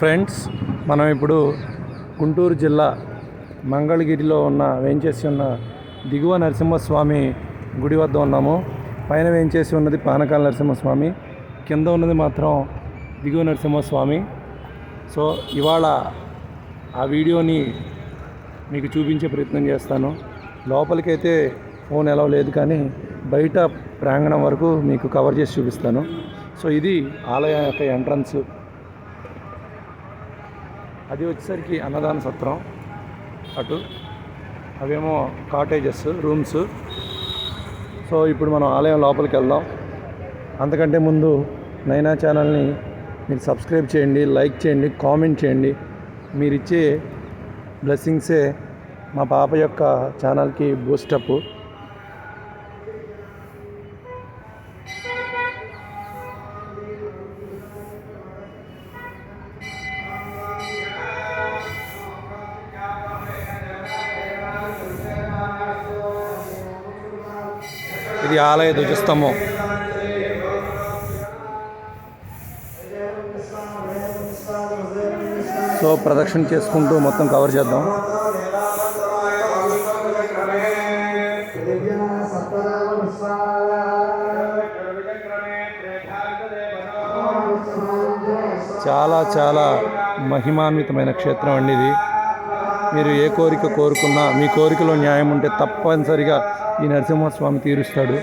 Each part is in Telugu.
ఫ్రెండ్స్, మనం ఇప్పుడు గుంటూరు జిల్లా మంగళగిరిలో వేంచేసి ఉన్న దిగువ నరసింహస్వామి గుడి వద్ద ఉన్నాము. పైన వేంచేసి ఉన్నది పానకాల నరసింహస్వామి, కింద ఉన్నది మాత్రం దిగువ నరసింహస్వామి. సో ఇవాళ ఆ వీడియోని మీకు చూపించే ప్రయత్నం చేస్తాను. లోపలికైతే ఫోన్ అలౌ లేదు, కానీ బయట ప్రాంగణం వరకు మీకు కవర్ చేసి చూపిస్తాను. సో ఇది ఆలయం యొక్క ఎంట్రన్స్. అది వచ్చేసరికి అన్నదాన సత్రం, అటు అవేమో కాటేజెస్, రూమ్స్. సో ఇప్పుడు మనం ఆలయం లోపలికి వెళ్దాం. అంతకంటే ముందు నైనా ఛానల్ని మీరు సబ్స్క్రైబ్ చేయండి, లైక్ చేయండి, కామెంట్ చేయండి. మీరు ఇచ్చే బ్లెస్సింగ్సే మా పాప యొక్క ఛానల్కి బూస్టప్. ఇది ఆలయ ధ్వజస్తంభం. సో ప్రదక్షిణ చేసుకుంటూ మొత్తం కవర్ చేద్దాం. చాలా చాలా మహిమాన్వితమైన క్షేత్రం అండి ఇది. మీరు ఏ కోరిక కోరుకున్నా, మీ కోరికలో న్యాయం ఉంటే తప్పనిసరిగా ఈ నరసింహస్వామి తీరుస్తాడు.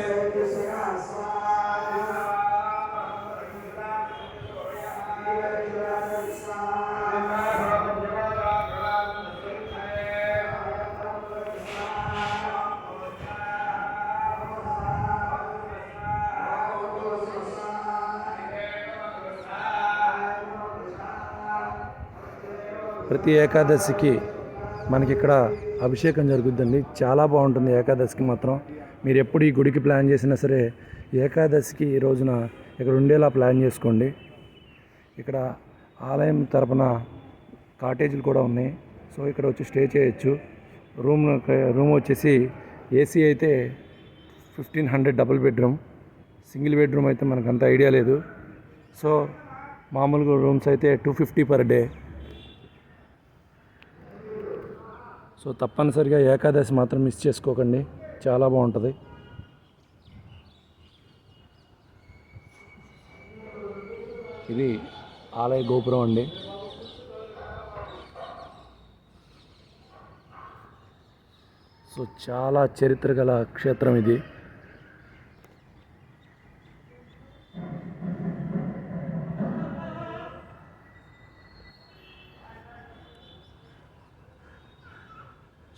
ప్రతి ఏకాదశికి మనకి ఇక్కడ అభిషేకం జరుగుద్దండి. చాలా బాగుంటుంది ఏకాదశికి మాత్రం. మీరు ఎప్పుడు ఈ గుడికి ప్లాన్ చేసినా సరే ఏకాదశికి ఈ రోజున ఇక్కడ ఉండేలా ప్లాన్ చేసుకోండి. ఇక్కడ ఆలయం తరపున కాటేజీలు కూడా ఉన్నాయి. సో ఇక్కడ వచ్చి స్టే చేయొచ్చు. రూమ్ వచ్చేసి ఏసీ అయితే 1500 డబుల్ బెడ్రూమ్, సింగిల్ బెడ్రూమ్ అయితే మనకు అంత ఐడియా లేదు. సో మామూలుగా రూమ్స్ అయితే 250 పర్ డే. సో తప్పనిసరిగా ఏకాదశి మాత్రం మిస్ చేసుకోకండి, చాలా బాగుంటుంది. ఇది ఆలయ గోపురం అండి. సో చాలా చరిత్ర గల క్షేత్రం ఇది.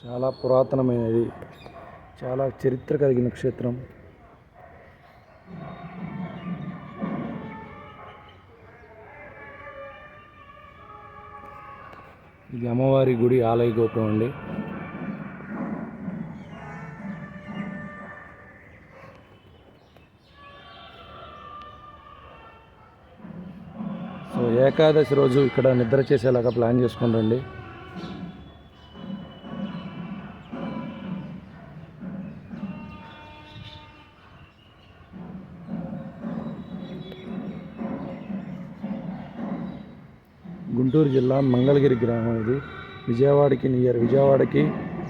చాలా పురాతనమైనది, చాలా చరిత్ర కలిగిన క్షేత్రం. ఇది అమ్మవారి గుడి ఆలయ గోపురం అండి. సో ఏకాదశి రోజు ఇక్కడ నిద్ర చేసేలాగా ప్లాన్ చేసుకుంటండి. గుంటూరు జిల్లా మంగళగిరి గ్రామం ఇది. విజయవాడకి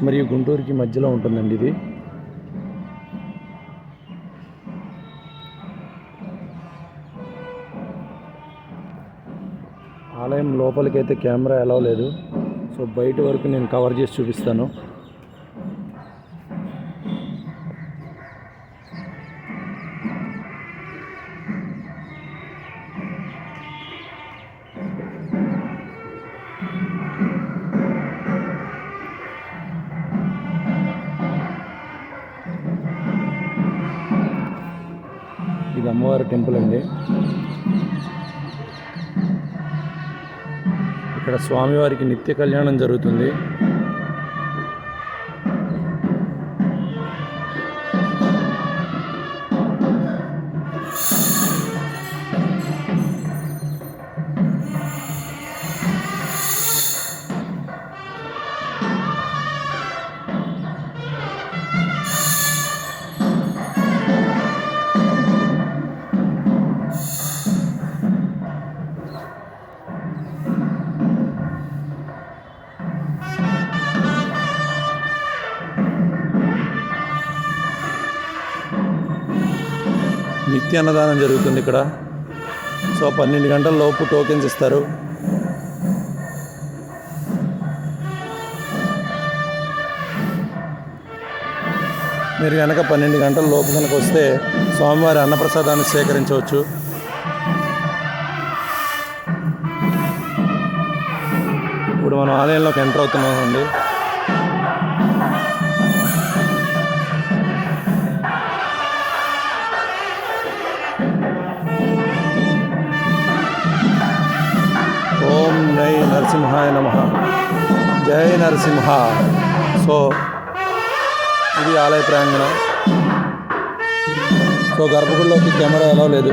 మరియు గుంటూరుకి మధ్యలో ఉంటుందండి ఇది. ఆలయం లోపలికైతే కెమెరా అలౌ లేదు. సో బయట వరకు నేను కవర్ చేసి చూపిస్తాను. ఇది అమ్మవారి టెంపుల్ అండి. ఇక్కడ స్వామివారికి నిత్య కళ్యాణం జరుగుతుంది. నిత్య అన్నదానం జరుగుతుంది ఇక్కడ. సో 12 గంటల లోపు టోకెన్స్ ఇస్తారు. మీరు కనుక 12 గంటల లోపు కనుక వస్తే స్వామివారి అన్నప్రసాదాన్ని సేకరించవచ్చు. ఇప్పుడు మనం ఆలయంలోకి ఎంటర్ అవుతున్నామండి. ఓం జై నరసింహాయ నమః. జై నరసింహ. సో ఇది ఆలయ ప్రాంగణం. సో గర్భగుడిలోకి కెమెరా ఎలా లేదు.